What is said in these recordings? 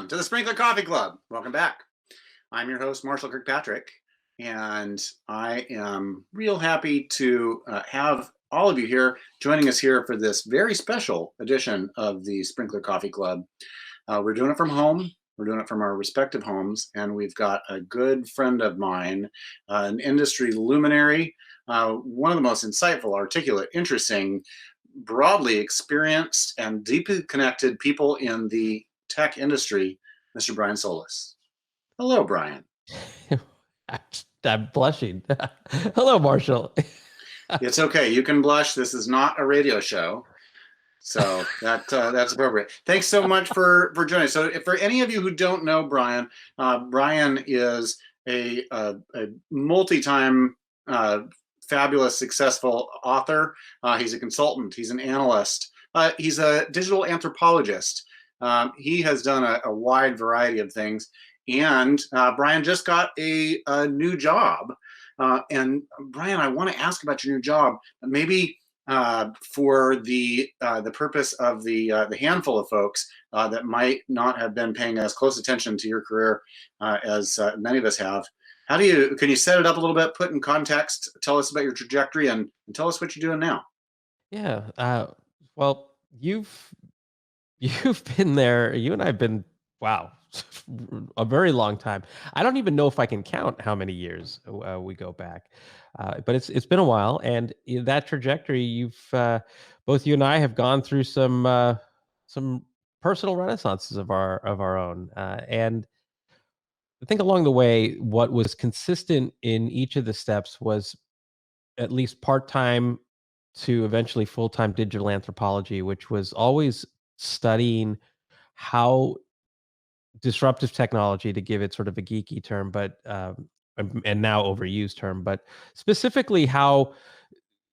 to the Sprinklr Coffee Club. Welcome back. I'm your host, Marshall Kirkpatrick, and I am real happy to have all of you here joining us here for this very special edition of the Sprinklr Coffee Club. We're doing it from home. We're doing it from our respective homes, and we've got a good friend of mine, an industry luminary, one of the most insightful, articulate, interesting, broadly experienced, and deeply connected people in the tech industry, Mr. Brian Solis. Hello, Brian. I'm blushing. Hello, Marshall. It's okay. You can blush. This is not a radio show. So that's appropriate. Thanks so much for joining. So if for any of you who don't know Brian, Brian is a multi-time fabulous, successful author. He's a consultant. He's an analyst. He's a digital anthropologist. He has done a wide variety of things. And Brian just got a new job. And Brian, I want to ask about your new job. Maybe for the purpose of the handful of folks that might not have been paying as close attention to your career as many of us have. Can you set it up a little bit, put in context, tell us about your trajectory, and tell us what you're doing now? Yeah. Well, you've been there. You and I have been, wow, a very long time. I don't even know if I can count how many years we go back, but it's been a while. And that trajectory, both you and I have gone through some personal renaissances of our own, and I think along the way, what was consistent in each of the steps was at least part-time to eventually full-time digital anthropology, which was always studying how disruptive technology, to give it sort of a geeky term, but and now overused term, but specifically how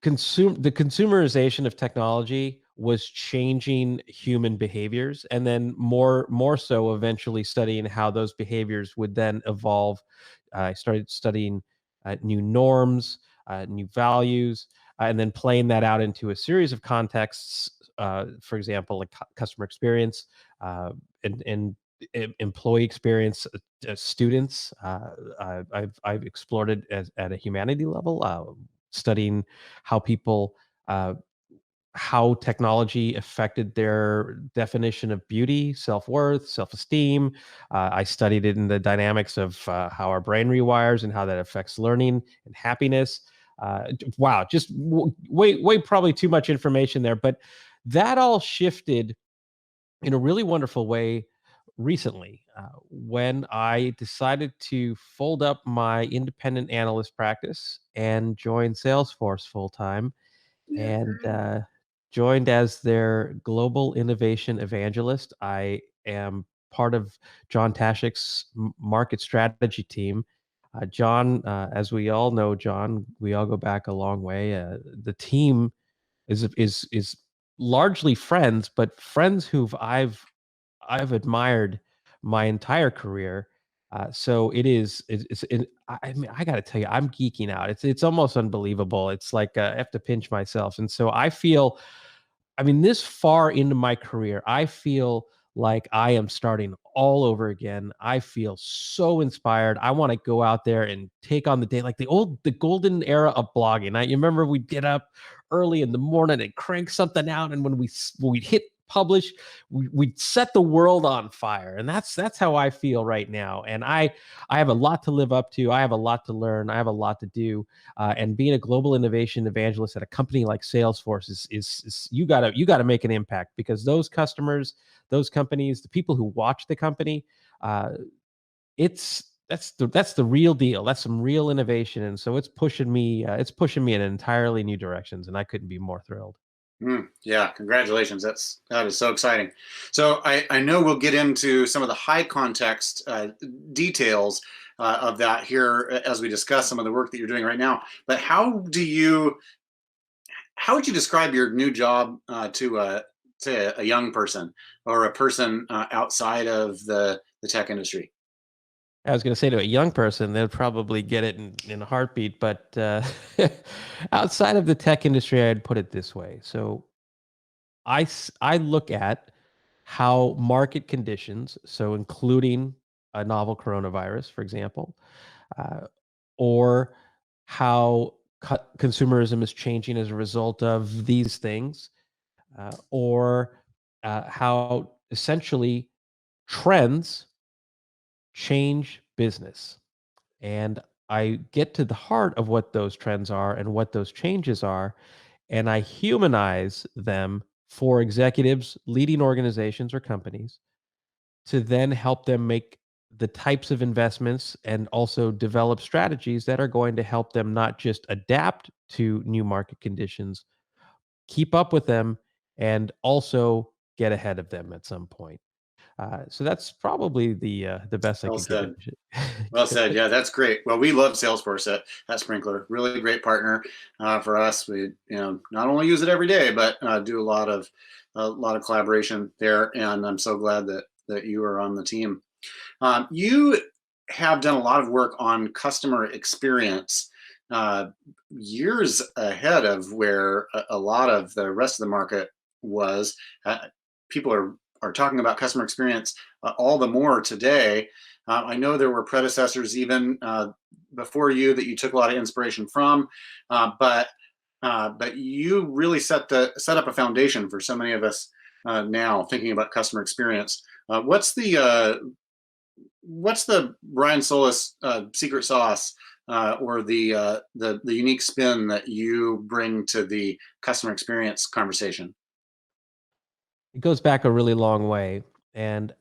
the consumerization of technology was changing human behaviors, and then more so eventually studying how those behaviors would then evolve. I started studying new norms, new values, and then playing that out into a series of contexts. For example, like customer experience, and employee experience, students. I've explored it at a humanity level, studying how people, how technology affected their definition of beauty, self-worth, self-esteem. I studied it in the dynamics of how our brain rewires and how that affects learning and happiness. Wow, just way probably too much information there, but that all shifted in a really wonderful way recently, when I decided to fold up my independent analyst practice and join Salesforce full time, Yeah. and joined as their global innovation evangelist. I am part of John Tashik's market strategy team. John, as we all know, John, we all go back a long way. The team is largely friends, but friends who've I've admired my entire career. So I mean, I got to tell you, I'm geeking out. It's almost unbelievable. It's like I have to pinch myself, and so I feel, I mean, this far into my career, I feel like I am starting all over again. I feel so inspired. I want to go out there and take on the day, like the golden era of blogging. You remember we'd get up early in the morning and crank something out, and when we'd hit publish, we'd set the world on fire, and that's how I feel right now. And I have a lot to live up to. I have a lot to learn. I have a lot to do. And being a global innovation evangelist at a company like Salesforce is you gotta make an impact, because those customers, those companies, the people who watch the company, that's the real deal. That's some real innovation, and so it's pushing me in entirely new directions, and I couldn't be more thrilled. Yeah, congratulations. That is so exciting. So I know we'll get into some of the high context details of that here as we discuss some of the work that you're doing right now. But how would you describe your new job to say a young person or a person outside of the tech industry? I was going to say, to a young person, they'll probably get it in a heartbeat. But outside of the tech industry, I'd put it this way. So I look at how market conditions, so including a novel coronavirus, for example, uh, or how consumerism is changing as a result of these things, or how essentially trends change business. And I get to the heart of what those trends are and what those changes are, and I humanize them for executives leading organizations or companies to then help them make the types of investments and also develop strategies that are going to help them not just adapt to new market conditions, keep up with them, and also get ahead of them at some point. So that's probably the best I Well could give said. it. Well said. Yeah, that's great. Well, we love Salesforce at Sprinklr. Really great partner for us. We, not only use it every day, but do a lot of collaboration there. And I'm so glad that you are on the team. You have done a lot of work on customer experience, uh, years ahead of where a lot of the rest of the market was. People are talking about customer experience all the more today. I know there were predecessors even before you that you took a lot of inspiration from, but you really set up a foundation for so many of us now thinking about customer experience. What's the Brian Solis secret sauce, or the unique spin that you bring to the customer experience conversation? It goes back a really long way, and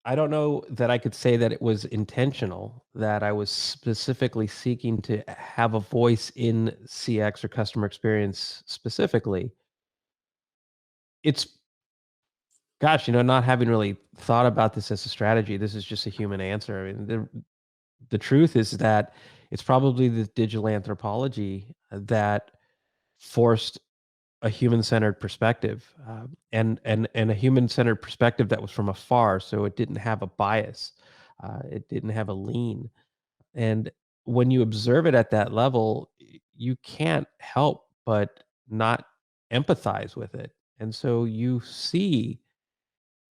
I don't know that I could say that it was intentional, that I was specifically seeking to have a voice in CX or customer experience specifically. It's gosh, not having really thought about this as a strategy, this is just a human answer. I mean, the truth is that it's probably the digital anthropology that forced a human-centered perspective, and a human-centered perspective that was from afar, so it didn't have a bias, it didn't have a lean, and when you observe it at that level, you can't help but not empathize with it, and so you see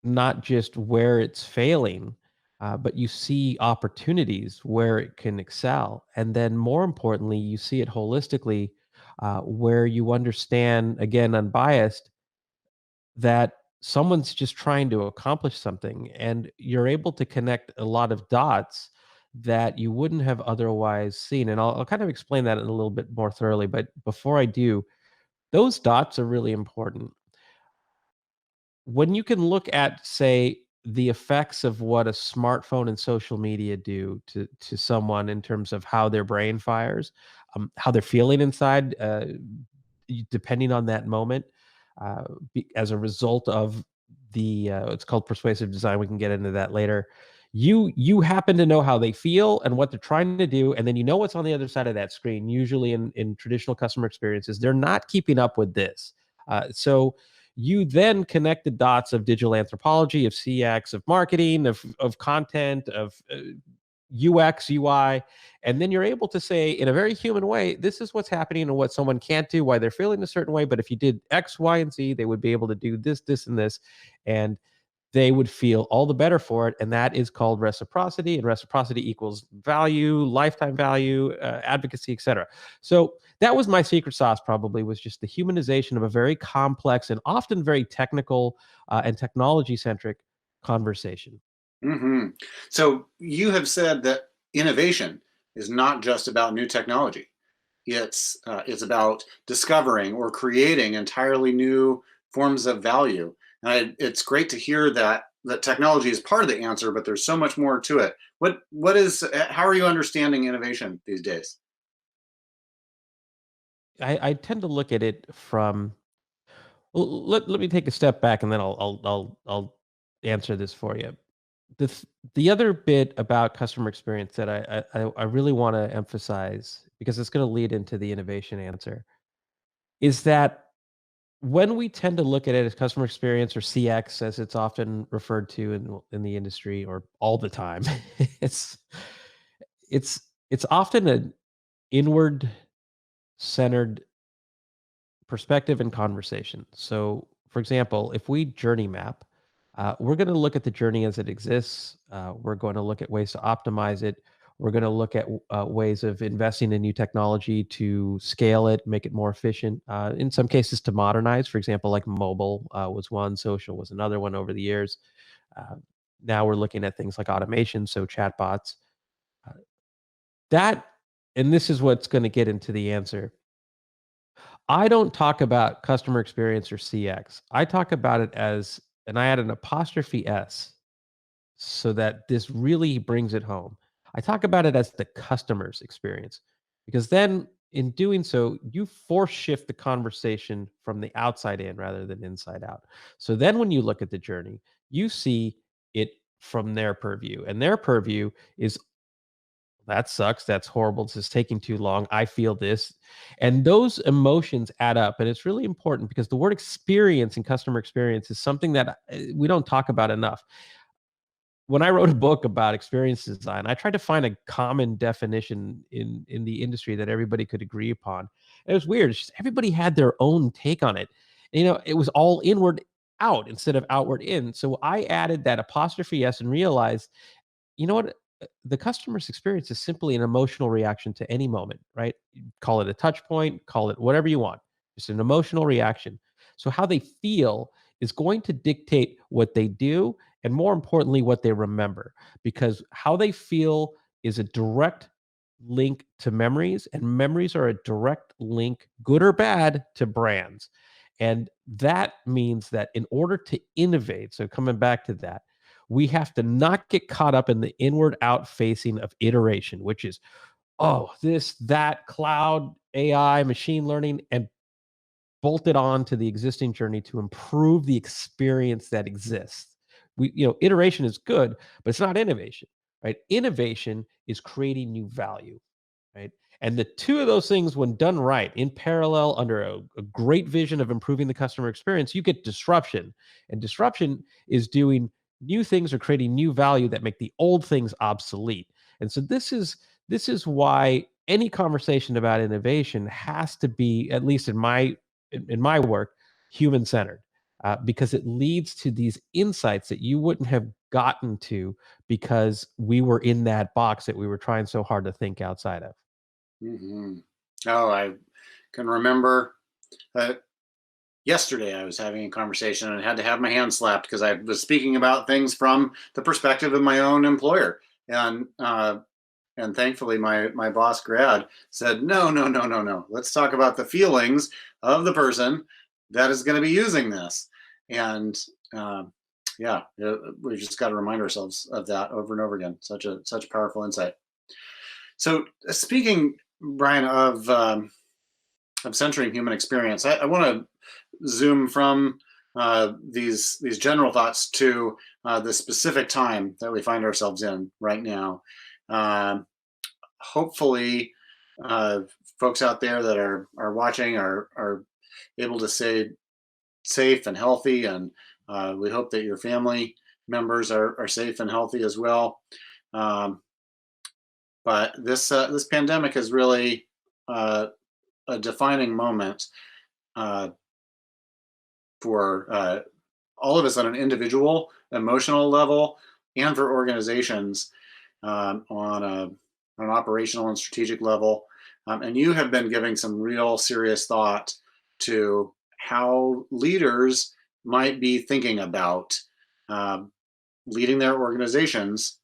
not just where it's failing, but you see opportunities where it can excel. And then more importantly, you see it holistically, where you understand, again, unbiased, that someone's just trying to accomplish something. And you're able to connect a lot of dots that you wouldn't have otherwise seen. And I'll kind of explain that in a little bit more thoroughly. But before I do, those dots are really important when you can look at, say, the effects of what a smartphone and social media do to someone in terms of how their brain fires, how they're feeling inside, depending on that moment, uh, as a result of it's called persuasive design. We can get into that later. You happen to know how they feel and what they're trying to do, and then you know what's on the other side of that screen. Usually, in traditional customer experiences, they're not keeping up with this. So you then connect the dots of digital anthropology, of CX, of marketing, of content, of UX, UI, and then you're able to say in a very human way, this is what's happening and what someone can't do, why they're feeling a certain way. But if you did X, Y, and Z, they would be able to do this, this, and this, and they would feel all the better for it. And that is called reciprocity. And reciprocity equals value, lifetime value, advocacy, etc. So that was my secret sauce, probably, was just the humanization of a very complex and often very technical and technology centric conversation. Hmm. So you have said that innovation is not just about new technology. It's about discovering or creating entirely new forms of value. And it's great to hear that technology is part of the answer, but there's so much more to it. How are you understanding innovation these days? I tend to look at it from let me take a step back and then I'll answer this for you. The other bit about customer experience that I really want to emphasize, because it's going to lead into the innovation answer, is that when we tend to look at it as customer experience, or CX as it's often referred to in the industry, or all the time, it's it's it's often an inward centered perspective and conversation. So, for example, if we journey map, We're going to look at the journey as it exists. We're going to look at ways to optimize it. We're going to look at ways of investing in new technology to scale it, make it more efficient. In some cases, to modernize. For example, like mobile was one, social was another one over the years. Uh, Now we're looking at things like automation, so chatbots. Uh, that, and this is what's going to get into the answer. I don't talk about customer experience or CX. I talk about it as, and I add an apostrophe S so that this really brings it home. I talk about it as the customer's experience because then in doing so, you force shift the conversation from the outside in rather than inside out. So then when you look at the journey, you see it from their purview, and their purview is that sucks. That's horrible. This is taking too long. I feel this. And those emotions add up. And it's really important because the word experience and customer experience is something that we don't talk about enough. When I wrote a book about experience design, I tried to find a common definition in the industry that everybody could agree upon. It was weird. It's just everybody had their own take on it. It was all inward out instead of outward in. So I added that apostrophe s and realized, you know what? The customer's experience is simply an emotional reaction to any moment, right? Call it a touch point, call it whatever you want. It's an emotional reaction. So how they feel is going to dictate what they do and more importantly what they remember, because how they feel is a direct link to memories, and memories are a direct link, good or bad, to brands. And that means that in order to innovate, so coming back to that, we have to not get caught up in the inward out facing of iteration, which is, oh, this, that, cloud, AI, machine learning, and bolt it on to the existing journey to improve the experience that exists. Iteration is good, but it's not innovation, right? Innovation is creating new value, right? And the two of those things, when done right in parallel under a great vision of improving the customer experience, you get disruption. And disruption is doing new things or creating new value that make the old things obsolete. And so this is why any conversation about innovation has to be, at least in my work, human centered, because it leads to these insights that you wouldn't have gotten to because we were in that box that we were trying so hard to think outside of. Hmm. Oh, I can remember yesterday I was having a conversation and had to have my hand slapped because I was speaking about things from the perspective of my own employer. And thankfully my boss Grad said, no, no, no, no, no. Let's talk about the feelings of the person that is going to be using this. And yeah, we just got to remind ourselves of that over and over again. Such powerful insight. So speaking, Brian, of centering human experience, I want to zoom from these general thoughts to the specific time that we find ourselves in right now. Hopefully, uh, folks out there that are watching are able to stay safe and healthy, and we hope that your family members are safe and healthy as well. Um, but this pandemic is really a defining moment uh, for all of us on an individual, emotional level, and for organizations on an operational and strategic level. And you have been giving some real serious thought to how leaders might be thinking about um, leading their organizations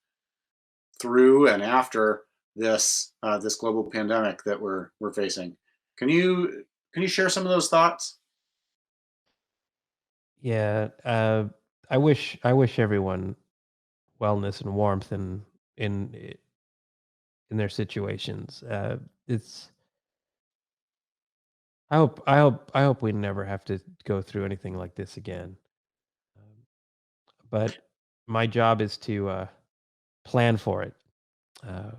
through and after this global pandemic that we're facing. Can you share some of those thoughts? Yeah, I wish everyone wellness and warmth in their situations. It's I hope we never have to go through anything like this again. Um, but my job is to plan for it. Uh,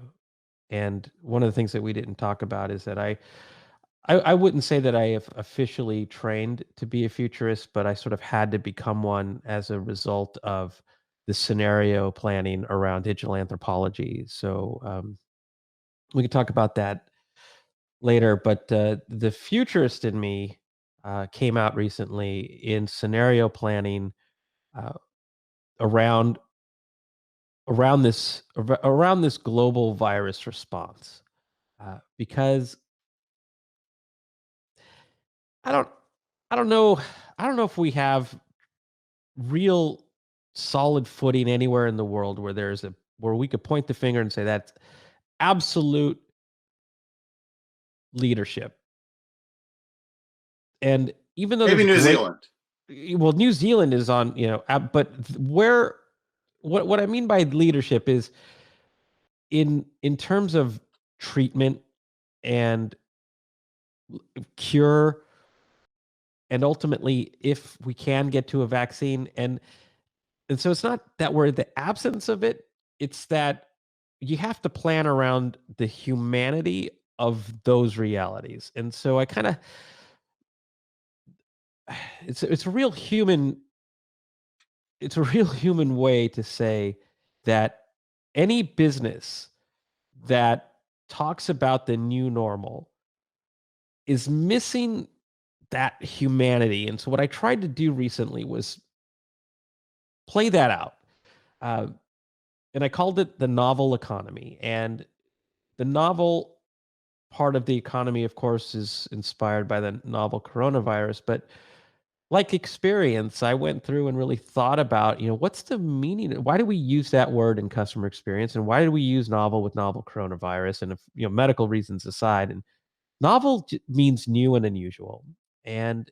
and one of the things that we didn't talk about is that I wouldn't say that I have officially trained to be a futurist, but I sort of had to become one as a result of the scenario planning around digital anthropology. So we can talk about that later. But the futurist in me came out recently in scenario planning. Uh, around around this global virus response, because I don't I don't know if we have real solid footing anywhere in the world where we could point the finger and say that's absolute leadership. And even though Maybe there's New great, Zealand. well, New Zealand is on, but where, what I mean by leadership is in terms of treatment and cure, and ultimately if we can get to a vaccine, and so it's not that we're the absence of it, it's that you have to plan around the humanity of those realities. And so I kind of, it's a real human, it's a real human way to say that any business that talks about the new normal is missing that humanity. And so what I tried to do recently was play that out. Uh, and I called it the novel economy. And the novel part of the economy, of course, is inspired by the novel coronavirus. But like experience, I went through and really thought about, what's the meaning? Why do we use that word in customer experience? And why do we use novel with novel coronavirus? And if, medical reasons aside, and novel means new and unusual. And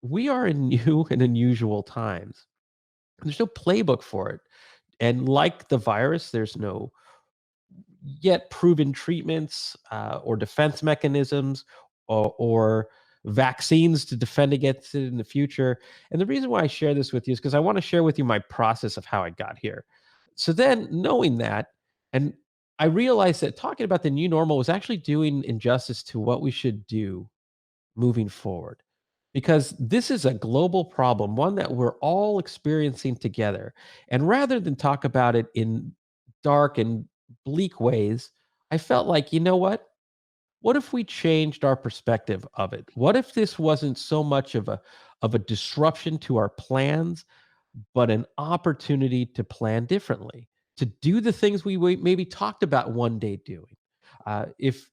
we are in new and unusual times. There's no playbook for it. And like the virus, there's no yet proven treatments, or defense mechanisms, or vaccines to defend against it in the future. And the reason why I share this with you is because I want to share with you my process of how I got here. So then, knowing that, and I realized that talking about the new normal was actually doing injustice to what we should do moving forward, because this is a global problem, one that we're all experiencing together. And rather than talk about it in dark and bleak ways, I felt like, you know what? What if we changed our perspective of it? What if this wasn't so much of a disruption to our plans, but an opportunity to plan differently, to do the things we maybe talked about one day doing? If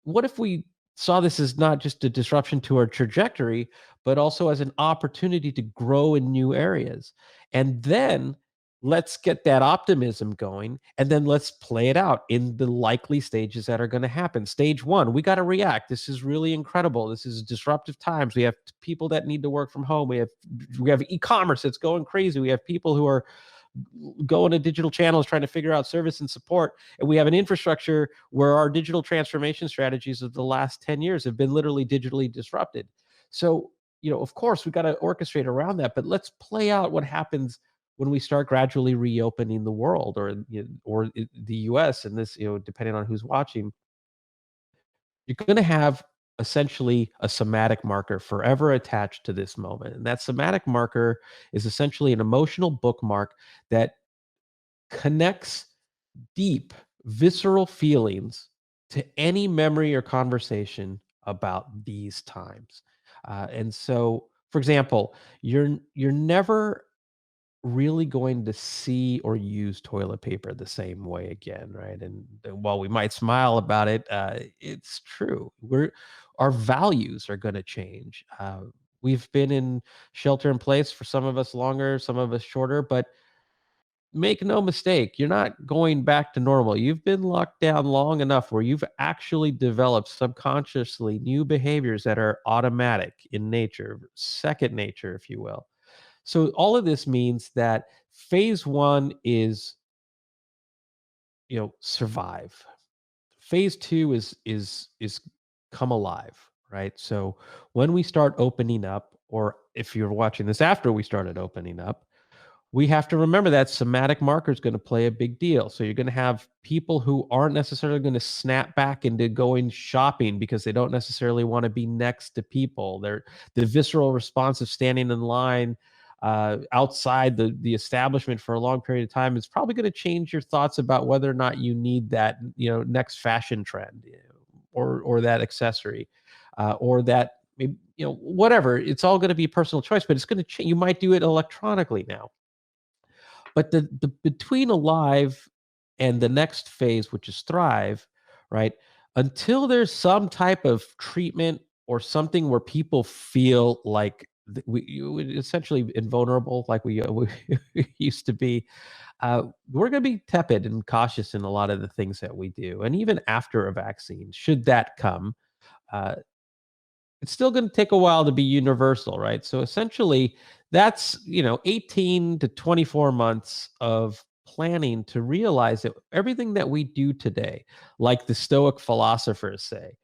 what if we saw this as not just a disruption to our trajectory, but also as an opportunity to grow in new areas? And then let's get that optimism going, and then let's play it out in the likely stages that are going to happen. Stage one, we got to react. This is really incredible. This is disruptive times. We have people that need to work from home. We have e-commerce that's going crazy. We have people who are going to digital channels trying to figure out service and support. And we have an infrastructure where our digital transformation strategies of the last 10 years have been literally digitally disrupted. So, of course, we got to orchestrate around that, but let's play out what happens when we start gradually reopening the world, or the US, and this, depending on who's watching. You're going to have essentially a somatic marker forever attached to this moment. And that somatic marker is essentially an emotional bookmark that connects deep, visceral feelings to any memory or conversation about these times. And so, for example, you're never really going to see or use toilet paper the same way again, right? And while we might smile about it, it's true. Our values are going to change. We've been in shelter in place for some of us longer, some of us shorter, but make no mistake, you're not going back to normal. You've been locked down long enough where you've actually developed subconsciously new behaviors that are automatic in nature, second nature, if you will. So all of this means that phase one is, survive. Phase two is come alive, right? So when we start opening up, or if you're watching this after we started opening up, we have to remember that somatic marker is going to play a big deal. So you're going to have people who aren't necessarily going to snap back into going shopping because they don't necessarily want to be next to people. The visceral response of standing in line outside the establishment for a long period of time is probably going to change your thoughts about whether or not you need that, next fashion trend, or that accessory, or that, whatever. It's all going to be personal choice, but it's going to change. You might do it electronically now. But the between alive and the next phase, which is thrive, right? Until there's some type of treatment or something where people feel like essentially invulnerable, like we used to be, we're going to be tepid and cautious in a lot of the things that we do. And even after a vaccine, should that come, uh, it's still going to take a while to be universal, right? So essentially, that's 18 to 24 months of planning to realize that everything that we do today, like the Stoic philosophers say,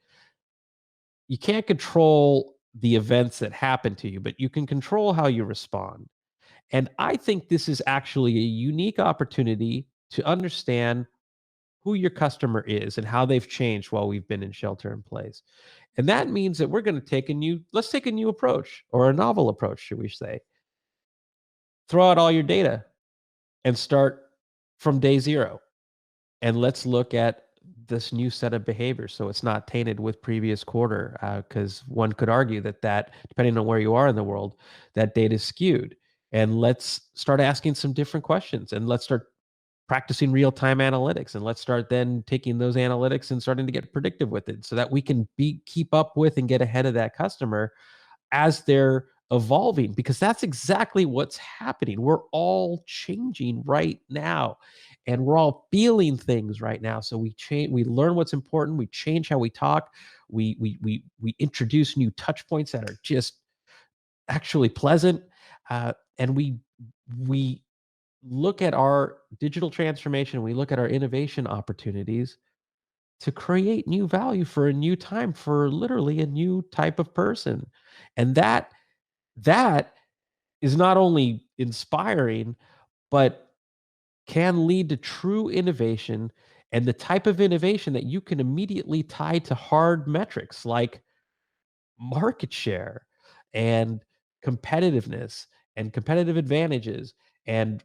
you can't control the events that happen to you, but you can control how you respond. And I think this is actually a unique opportunity to understand who your customer is and how they've changed while we've been in shelter in place. And that means that we're going to let's take a new approach, or a novel approach, should we say. Throw out all your data and start from day zero. And let's look at this new set of behaviors so it's not tainted with previous quarter, because one could argue that depending on where you are in the world, that data is skewed. And let's start asking some different questions, and let's start practicing real-time analytics, and let's start then taking those analytics and starting to get predictive with it so that we can keep up with and get ahead of that customer as they're evolving, because that's exactly what's happening. We're all changing right now, and we're all feeling things right now. So we change, we learn what's important, we change how we talk, we introduce new touch points that are just actually pleasant, and we look at our digital transformation, we look at our innovation opportunities to create new value for a new time, for literally a new type of person. And that is not only inspiring, but can lead to true innovation, and the type of innovation that you can immediately tie to hard metrics like market share and competitiveness and competitive advantages, and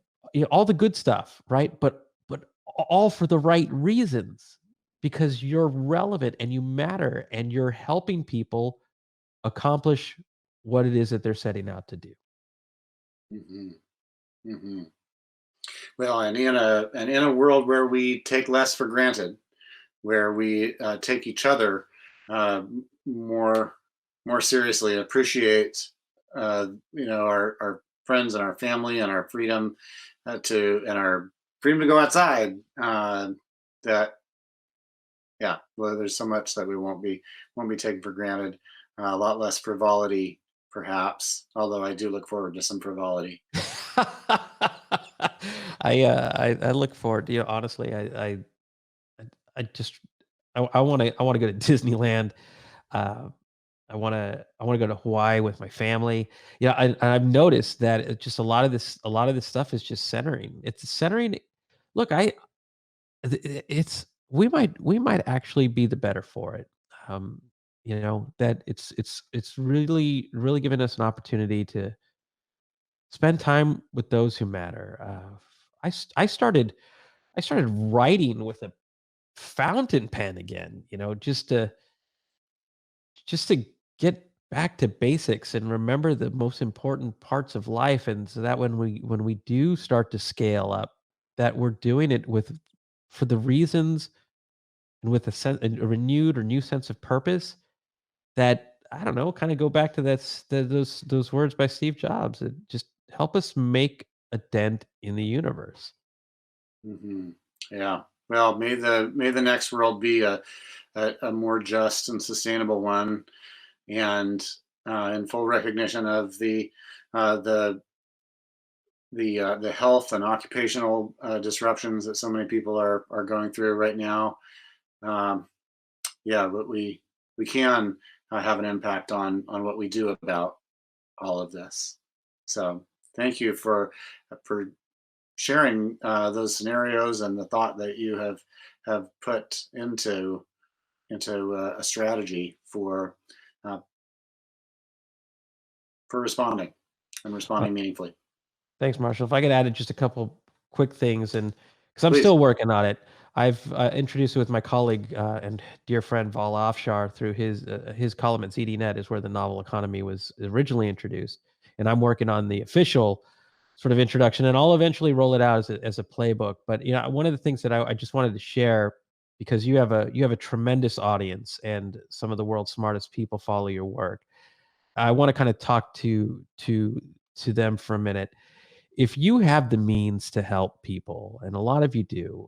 all the good stuff, right? But all for the right reasons, because you're relevant and you matter and you're helping people accomplish what it is that they're setting out to do. Hmm. Hmm. Well, and in a world where we take less for granted, where we take each other uh, more more seriously, appreciate our friends and our family and our freedom to go outside. That Yeah, well, there's so much that we won't be taking for granted. A lot less frivolity, perhaps. Although I do look forward to some frivolity. I look forward to, honestly, I just I want to go to Disneyland. Uh, I want to go to Hawaii with my family. Yeah, I've noticed that just a lot of this stuff is just centering. It's centering. Look, it's we might actually be the better for it. Um, that it's really giving us an opportunity to spend time with those who matter. I started writing with a fountain pen again. Just to get back to basics and remember the most important parts of life, and so that when we do start to scale up, that we're doing it with for the reasons and with a renewed or new sense of purpose, that I don't know, kind of go back to those words by Steve Jobs that just help us make a dent in the universe. Hmm. Yeah. Well, may the next world be a more just and sustainable one, and in full recognition of the health and occupational disruptions that so many people are going through right now. Um, yeah, but we can have an impact on what we do about all of this. So thank you for sharing those scenarios and the thought that you have put into a strategy uh, for responding and Uh, responding meaningfully. Thanks, Marshall. If I could add just a couple quick things, and because I'm Please. still working on it, I've introduced it with my colleague and dear friend Val Afshar through his column at ZDNet, is where the novel economy was originally introduced, and I'm working on the official sort of introduction, and I'll eventually roll it out as a playbook. But one of the things that I just wanted to share, because you have a tremendous audience and some of the world's smartest people follow your work. I want to kind of talk to them for a minute. If you have the means to help people, and a lot of you do,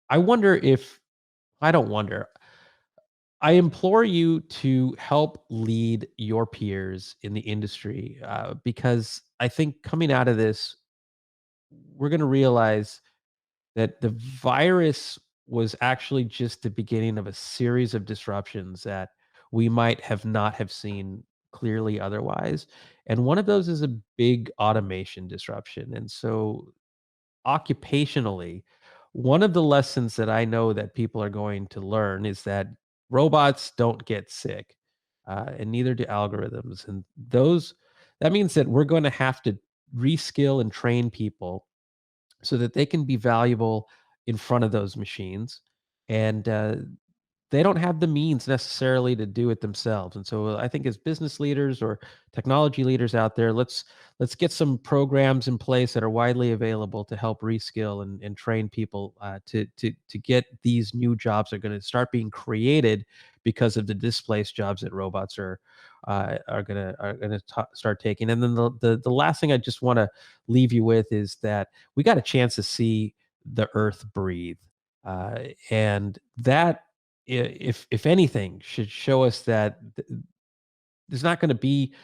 I wonder if I don't wonder. I implore you to help lead your peers in the industry, because I think coming out of this, we're going to realize that the virus was actually just the beginning of a series of disruptions that we might have not have seen clearly otherwise. And one of those is a big automation disruption. And so occupationally, one of the lessons that I know that people are going to learn is that robots don't get sick, and neither do algorithms. And that means that we're going to have to reskill and train people so that they can be valuable in front of those machines. And they don't have the means necessarily to do it themselves. And so I think as business leaders or technology leaders out there, let's get some programs in place that are widely available to help reskill and train people, to get these new jobs that are going to start being created because of the displaced jobs that robots are going to start taking. And then the last thing I just want to leave you with is that we got a chance to see the earth breathe, and that, if anything, should show us that there's not going to be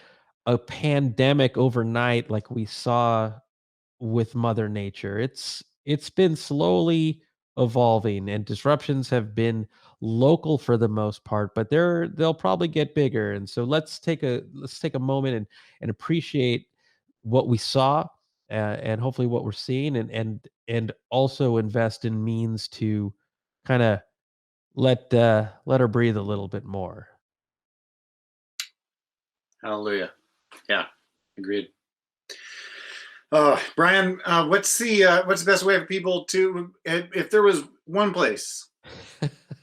a pandemic overnight like we saw with Mother Nature. It's been slowly evolving, and disruptions have been local for the most part, but they'll probably get bigger. And so let's take a moment and appreciate what we saw, and hopefully what we're seeing, and also invest in means to kind of let her breathe a little bit more. Hallelujah. Yeah, agreed. Brian, what's the best way for people to, if there was one place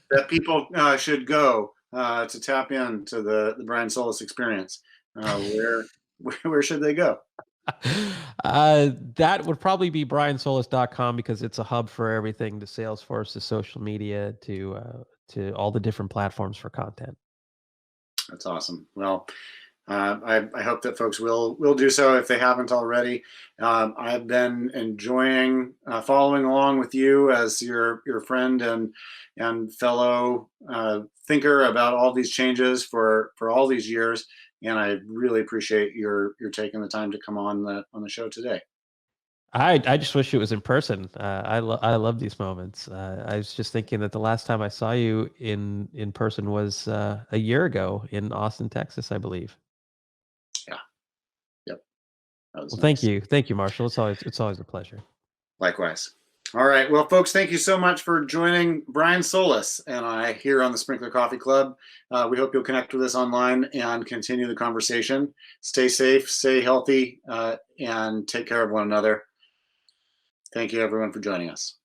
that people should go to tap into the Brian Solis experience, where should they go? That would probably be briansolis.com, because it's a hub for everything, to Salesforce, to social media, to all the different platforms for content. That's awesome. Well, I hope that folks will do so if they haven't already. I've been enjoying following along with you as your friend and fellow thinker about all these changes for all these years, and I really appreciate your taking the time to come on the show today. I just wish it was in person. I love these moments. I was just thinking that the last time I saw you in person was a year ago in Austin, Texas, I believe. Yeah. Yep. That was Well, nice. thank you, Marshall. It's always a pleasure. Likewise. All right. Well, folks, thank you so much for joining Brian Solis and I here on the Sprinklr Coffee Club. We hope you'll connect with us online and continue the conversation. Stay safe, stay healthy, and take care of one another. Thank you, everyone, for joining us.